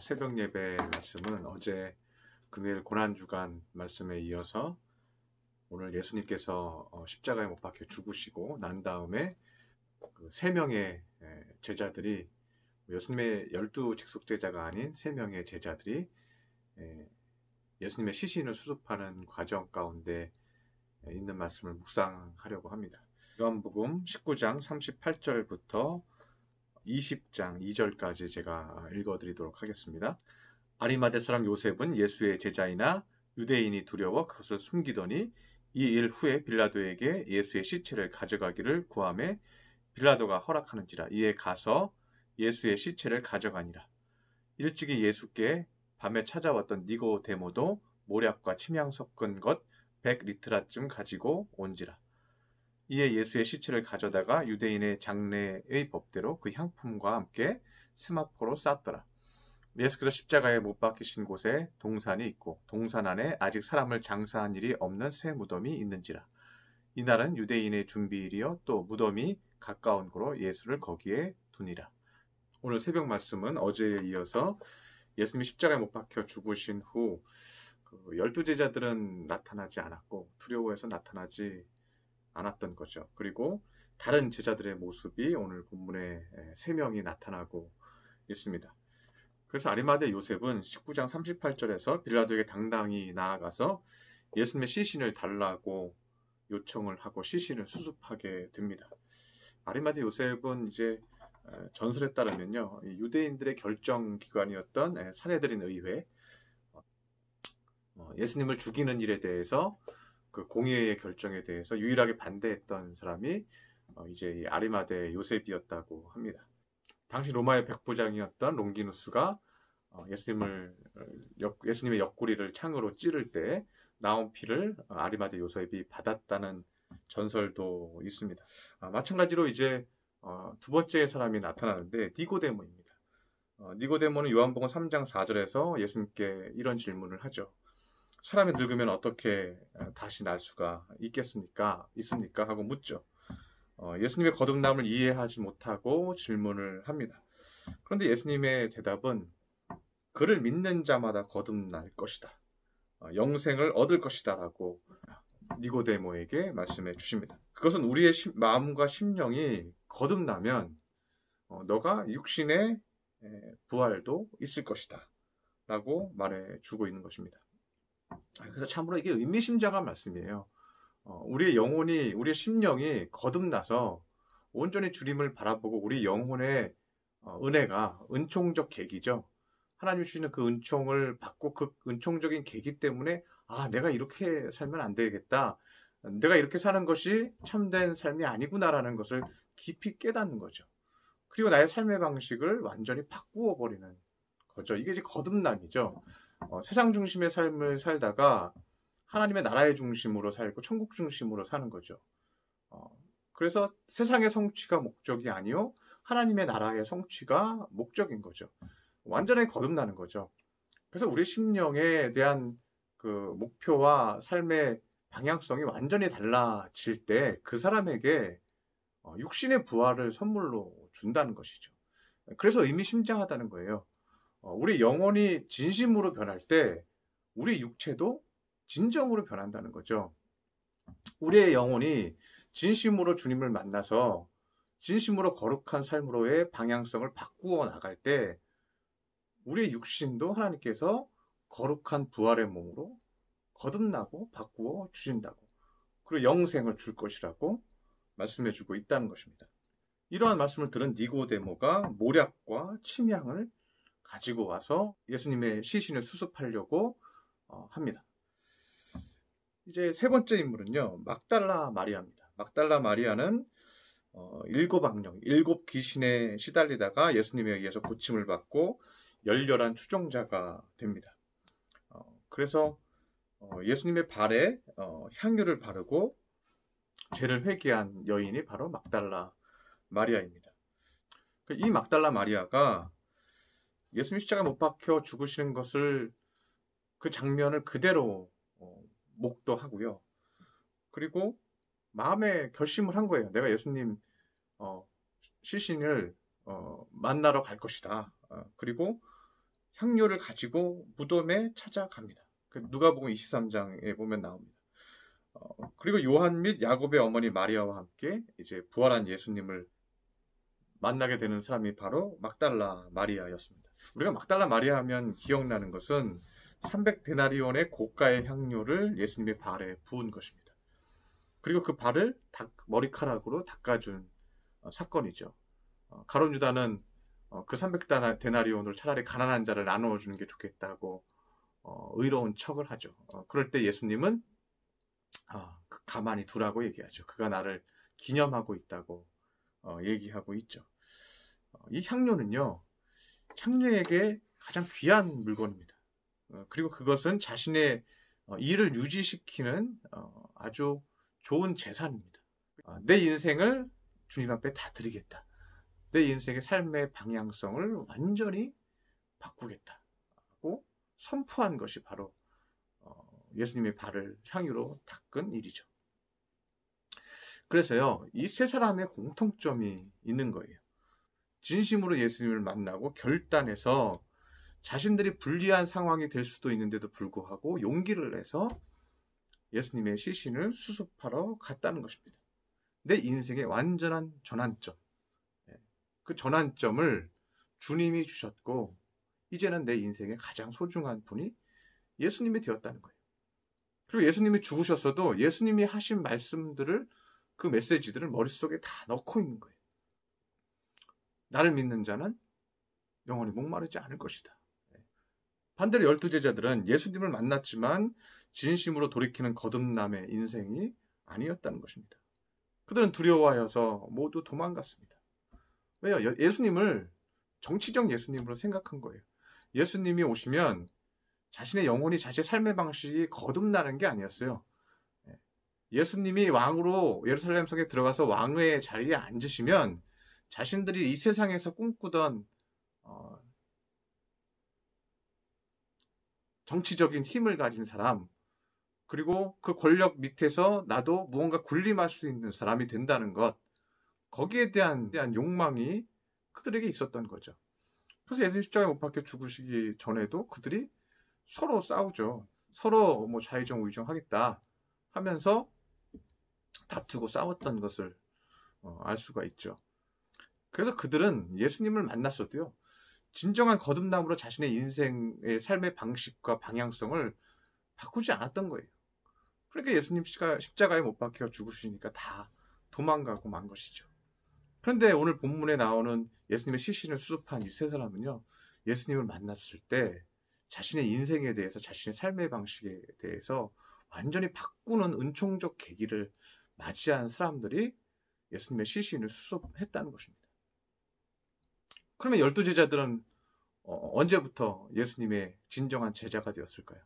새벽 예배 말씀은 어제 금요일 고난주간 말씀에 이어서 오늘 예수님께서 십자가에 못 박혀 죽으시고 난 다음에 그 3명의 제자들이 예수님의 12 직속제자가 아닌 3명의 제자들이 예수님의 시신을 수습하는 과정 가운데 있는 말씀을 묵상하려고 합니다. 요한복음 19장 38절부터 20장 2절까지 제가 읽어드리도록 하겠습니다. 아리마대 사람 요셉은 예수의 제자이나 유대인이 두려워 그것을 숨기더니 이 일 후에 빌라도에게 예수의 시체를 가져가기를 구하매 빌라도가 허락하는지라. 이에 가서 예수의 시체를 가져가니라. 일찍이 예수께 밤에 찾아왔던 니고데모도 모략과 침향 섞은 것 100리트라쯤 가지고 온지라. 이에 예수의 시체를 가져다가 유대인의 장례의 법대로 그 향품과 함께 세마포로 쌌더라. 예수께서 십자가에 못 박히신 곳에 동산이 있고 동산 안에 아직 사람을 장사한 일이 없는 새 무덤이 있는지라. 이날은 유대인의 준비일이요 또 무덤이 가까운 고로 예수를 거기에 두니라. 오늘 새벽 말씀은 어제에 이어서 예수님이 십자가에 못 박혀 죽으신 후 12제자들은 나타나지 않았고 두려워해서 나타나지 않았던 거죠. 그리고 다른 제자들의 모습이 오늘 본문에 3명이 나타나고 있습니다. 그래서 아리마대 요셉은 19장 38절에서 빌라도에게 당당히 나아가서 예수님의 시신을 달라고 요청을 하고 시신을 수습하게 됩니다. 아리마대 요셉은 이제 전설에 따르면요, 유대인들의 결정기관이었던 사내들인 의회, 예수님을 죽이는 일에 대해서 그 공의회의 결정에 대해서 유일하게 반대했던 사람이 이제 이 아리마대 요셉이었다고 합니다. 당시 로마의 백부장이었던 롱기누스가 예수님의 옆구리를 창으로 찌를 때 나온 피를 아리마대 요셉이 받았다는 전설도 있습니다. 마찬가지로 이제 두 번째 사람이 나타나는데 니고데모입니다. 니고데모는 요한복음 3장 4절에서 예수님께 이런 질문을 하죠. 사람이 늙으면 어떻게 다시 날 수가 있습니까? 하고 묻죠. 예수님의 거듭남을 이해하지 못하고 질문을 합니다. 그런데 예수님의 대답은 그를 믿는 자마다 거듭날 것이다. 영생을 얻을 것이다 라고 니고데모에게 말씀해 주십니다. 그것은 우리의 마음과 심령이 거듭나면 너가 육신의 부활도 있을 것이다 라고 말해 주고 있는 것입니다. 그래서 참으로 이게 의미심장한 말씀이에요. 우리의 영혼이, 우리의 심령이 거듭나서 온전히 주님을 바라보고 우리 영혼의 은혜가 은총적 계기죠. 하나님이 주시는 그 은총을 받고 그 은총적인 계기 때문에 내가 이렇게 살면 안 되겠다. 내가 이렇게 사는 것이 참된 삶이 아니구나라는 것을 깊이 깨닫는 거죠. 그리고 나의 삶의 방식을 완전히 바꾸어 버리는 거죠. 이게 이제 거듭남이죠. 세상 중심의 삶을 살다가 하나님의 나라의 중심으로 살고 천국 중심으로 사는 거죠. 그래서 세상의 성취가 목적이 아니요 하나님의 나라의 성취가 목적인 거죠. 완전히 거듭나는 거죠. 그래서 우리 심령에 대한 그 목표와 삶의 방향성이 완전히 달라질 때 그 사람에게 육신의 부활을 선물로 준다는 것이죠. 그래서 의미심장하다는 거예요. 우리 영혼이 진심으로 변할 때 우리 육체도 진정으로 변한다는 거죠. 우리의 영혼이 진심으로 주님을 만나서 진심으로 거룩한 삶으로의 방향성을 바꾸어 나갈 때 우리의 육신도 하나님께서 거룩한 부활의 몸으로 거듭나고 바꾸어 주신다고, 그리고 영생을 줄 것이라고 말씀해 주고 있다는 것입니다. 이러한 말씀을 들은 니고데모가 모략과 침향을 가지고 와서 예수님의 시신을 수습하려고 합니다. 이제 세 번째 인물은요, 막달라 마리아입니다. 막달라 마리아는 7악령, 7 귀신에 시달리다가 예수님에 의해서 고침을 받고 열렬한 추종자가 됩니다. 그래서 예수님의 발에 향유를 바르고 죄를 회개한 여인이 바로 막달라 마리아입니다. 이 막달라 마리아가 예수님 십자가에 못 박혀 죽으시는 것을, 그 장면을 그대로 목도하고요. 그리고 마음에 결심을 한 거예요. 내가 예수님 시신을 만나러 갈 것이다. 그리고 향료를 가지고 무덤에 찾아갑니다. 누가복음 23장에 보면 나옵니다. 그리고 요한 및 야곱의 어머니 마리아와 함께 이제 부활한 예수님을 만나게 되는 사람이 바로 막달라 마리아였습니다. 우리가 막달라 마리아 하면 기억나는 것은 300데나리온의 고가의 향료를 예수님의 발에 부은 것입니다. 그리고 그 발을 머리카락으로 닦아준 사건이죠. 가룟 유다는 그 300데나리온을 차라리 가난한 자를 나누어주는 게 좋겠다고 의로운 척을 하죠. 그럴 때 예수님은 가만히 두라고 얘기하죠. 그가 나를 기념하고 있다고 얘기하고 있죠. 이 향료는요, 창녀에게 가장 귀한 물건입니다. 그리고 그것은 자신의 일을 유지시키는 아주 좋은 재산입니다. 내 인생을 주님 앞에 다 드리겠다. 내 인생의 삶의 방향성을 완전히 바꾸겠다고 선포한 것이 바로 예수님의 발을 향유로 닦은 일이죠. 그래서요, 이 세 사람의 공통점이 있는 거예요. 진심으로 예수님을 만나고 결단해서 자신들이 불리한 상황이 될 수도 있는데도 불구하고 용기를 내서 예수님의 시신을 수습하러 갔다는 것입니다. 내 인생의 완전한 전환점. 그 전환점을 주님이 주셨고 이제는 내 인생의 가장 소중한 분이 예수님이 되었다는 거예요. 그리고 예수님이 죽으셨어도 예수님이 하신 말씀들을, 그 메시지들을 머릿속에 다 넣고 있는 거예요. 나를 믿는 자는 영원히 목마르지 않을 것이다. 반대로 12제자들은 예수님을 만났지만 진심으로 돌이키는 거듭남의 인생이 아니었다는 것입니다. 그들은 두려워하여서 모두 도망갔습니다. 왜요? 예수님을 정치적 예수님으로 생각한 거예요. 예수님이 오시면 자신의 영혼이, 자신의 삶의 방식이 거듭나는 게 아니었어요. 예수님이 왕으로 예루살렘 성에 들어가서 왕의 자리에 앉으시면 자신들이 이 세상에서 꿈꾸던 정치적인 힘을 가진 사람, 그리고 그 권력 밑에서 나도 무언가 군림할 수 있는 사람이 된다는 것, 거기에 대한 욕망이 그들에게 있었던 거죠. 그래서 예수님 십자가에 못 박혀 죽으시기 전에도 그들이 서로 싸우죠. 서로 뭐 좌의정 우의정 하겠다 하면서 다투고 싸웠던 것을 알 수가 있죠. 그래서 그들은 예수님을 만났어도요, 진정한 거듭남으로 자신의 인생의 삶의 방식과 방향성을 바꾸지 않았던 거예요. 그러니까 예수님 십자가에 못 박혀 죽으시니까 다 도망가고 만 것이죠. 그런데 오늘 본문에 나오는 예수님의 시신을 수습한 이 세 사람은요, 예수님을 만났을 때 자신의 인생에 대해서, 자신의 삶의 방식에 대해서 완전히 바꾸는 은총적 계기를 맞이한 사람들이 예수님의 시신을 수습했다는 것입니다. 그러면 12제자들은 언제부터 예수님의 진정한 제자가 되었을까요?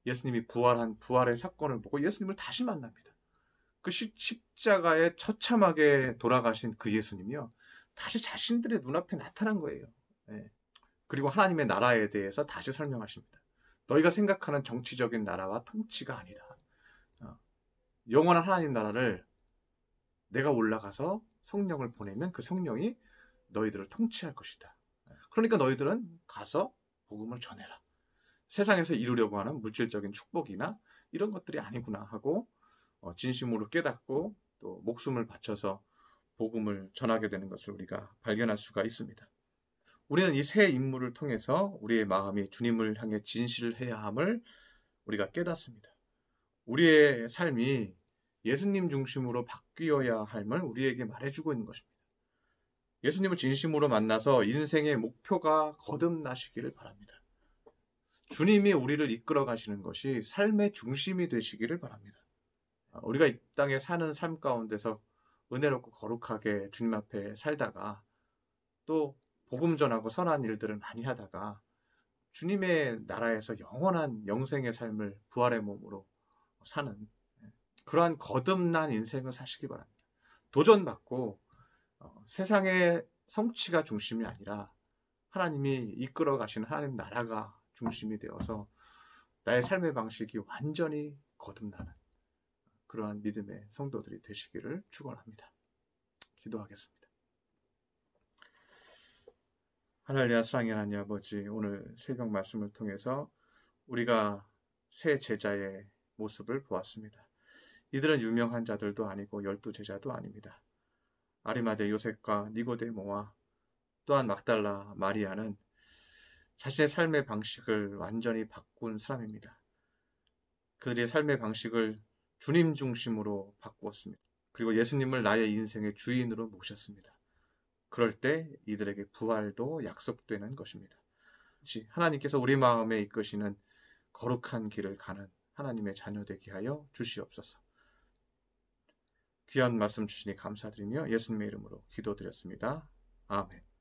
예수님이 부활의 사건을 보고 예수님을 다시 만납니다. 그 십자가에 처참하게 돌아가신 그 예수님이요, 다시 자신들의 눈앞에 나타난 거예요. 그리고 하나님의 나라에 대해서 다시 설명하십니다. 너희가 생각하는 정치적인 나라와 통치가 아니다. 영원한 하나님 나라를 내가 올라가서 성령을 보내면 그 성령이 너희들을 통치할 것이다. 그러니까 너희들은 가서 복음을 전해라. 세상에서 이루려고 하는 물질적인 축복이나 이런 것들이 아니구나 하고 진심으로 깨닫고 또 목숨을 바쳐서 복음을 전하게 되는 것을 우리가 발견할 수가 있습니다. 우리는 이 세 인물을 통해서 우리의 마음이 주님을 향해 진실해야 함을 우리가 깨닫습니다. 우리의 삶이 예수님 중심으로 바뀌어야 함을 우리에게 말해주고 있는 것입니다. 예수님을 진심으로 만나서 인생의 목표가 거듭나시기를 바랍니다. 주님이 우리를 이끌어 가시는 것이 삶의 중심이 되시기를 바랍니다. 우리가 이 땅에 사는 삶 가운데서 은혜롭고 거룩하게 주님 앞에 살다가 또 복음 전하고 선한 일들을 많이 하다가 주님의 나라에서 영원한 영생의 삶을 부활의 몸으로 사는 그러한 거듭난 인생을 사시기 바랍니다. 도전받고 세상의 성취가 중심이 아니라 하나님이 이끌어 가시는 하나님 나라가 중심이 되어서 나의 삶의 방식이 완전히 거듭나는 그러한 믿음의 성도들이 되시기를 축원합니다. 기도하겠습니다. 하늘나라 사랑의 하나님 아버지, 오늘 새벽 말씀을 통해서 우리가 새 제자의 모습을 보았습니다. 이들은 유명한 자들도 아니고 12제자도 아닙니다. 아리마대 요셉과 니고데모와 또한 막달라 마리아는 자신의 삶의 방식을 완전히 바꾼 사람입니다. 그들의 삶의 방식을 주님 중심으로 바꾸었습니다. 그리고 예수님을 나의 인생의 주인으로 모셨습니다. 그럴 때 이들에게 부활도 약속되는 것입니다. 하나님께서 우리 마음에 이끄시는 거룩한 길을 가는 하나님의 자녀 되게 하여 주시옵소서. 귀한 말씀 주시니 감사드리며 예수님의 이름으로 기도드렸습니다. 아멘.